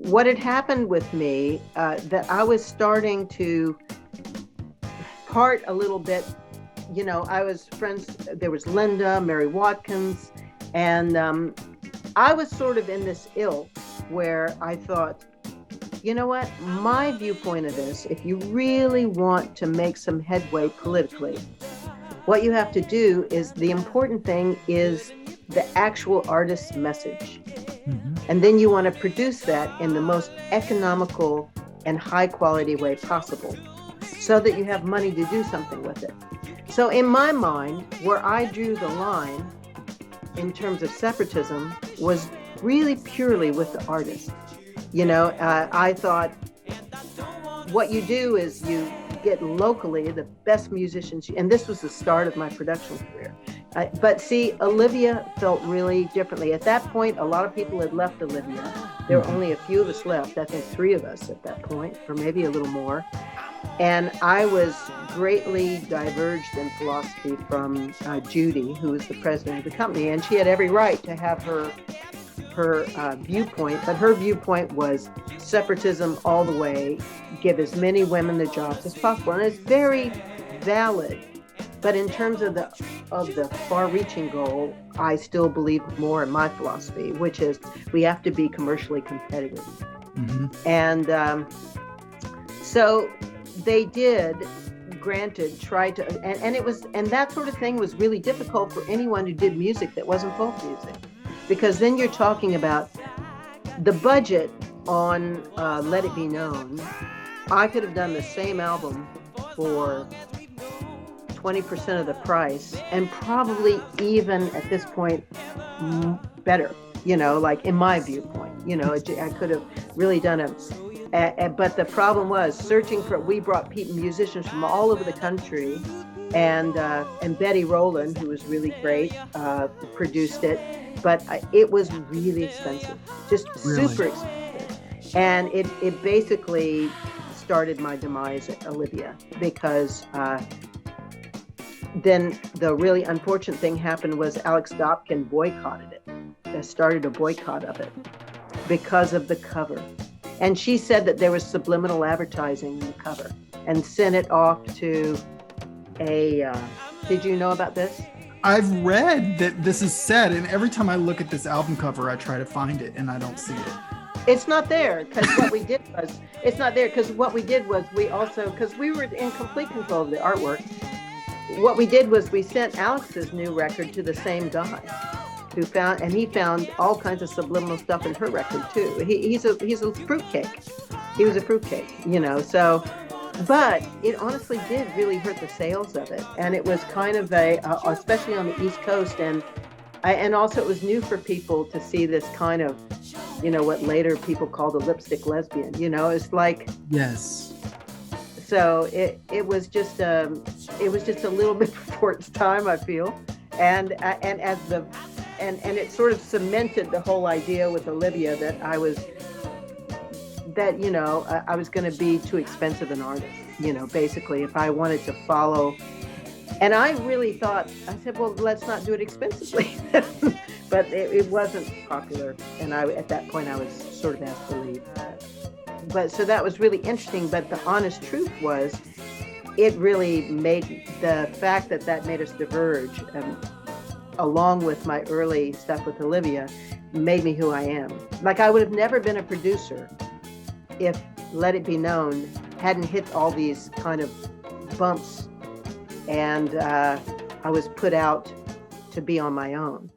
what had happened with me, that I was starting to part a little bit. I was friends, there was Linda, Mary Watkins, and I was sort of in this ilk where I thought, you know what, my viewpoint of this, if you really want to make some headway politically, what you have to do is, the important thing is the actual artist's message. Mm-hmm. And then you want to produce that in the most economical and high quality way possible so that you have money to do something with it. So in my mind, where I drew the line in terms of separatism was really purely with the artist. I thought what you do is you get locally the best musicians, and this was the start of my production career. But see, Olivia felt really differently. At that point, a lot of people had left Olivia. There were only a few of us left, I think 3 of us at that point, or maybe a little more. And I was greatly diverged in philosophy from Judy, who was the president of the company, and she had every right to have her viewpoint, but her viewpoint was separatism all the way, give as many women the jobs as possible, and it's very valid. But in terms of the far-reaching goal, I still believe more in my philosophy, which is we have to be commercially competitive. Mm-hmm. And so they did, granted, try to, and that sort of thing was really difficult for anyone who did music that wasn't folk music, because then you're talking about the budget on Let It Be Known. I could have done the same album for 20% of the price, and probably even at this point better, like in my viewpoint, I could have really done it. But the problem was we brought musicians from all over the country, and Betty Rowland, who was really great, produced it, but it was really expensive, just super expensive. And it basically started my demise at Olivia, because then the really unfortunate thing happened was Alex Dopkin boycotted it, started a boycott of it because of the cover. And she said that there was subliminal advertising in the cover, and sent it off to did you know about this? I've read that this is said, and every time I look at this album cover, I try to find it, and I don't see it. It's not there, because what we did was, because we were in complete control of the artwork, what we did was we sent Alex's new record to the same guy who found all kinds of subliminal stuff in her record too. He's a fruitcake. He was a fruitcake, so, but it honestly did really hurt the sales of it. And it was kind of especially on the East Coast, and also it was new for people to see this kind of, what later people called a lipstick lesbian, it's like, yes. So it was just a little bit before its time, I feel, and it sort of cemented the whole idea with Olivia that I was going to be too expensive an artist, basically, if I wanted to follow. And I really thought, I said, well, let's not do it expensively, but it wasn't popular, and at that point I was sort of asked to leave. But so that was really interesting. But the honest truth was, it really made the fact that made us diverge, along with my early stuff with Olivia, made me who I am. Like, I would have never been a producer if Let It Be Known hadn't hit all these kind of bumps, and I was put out to be on my own.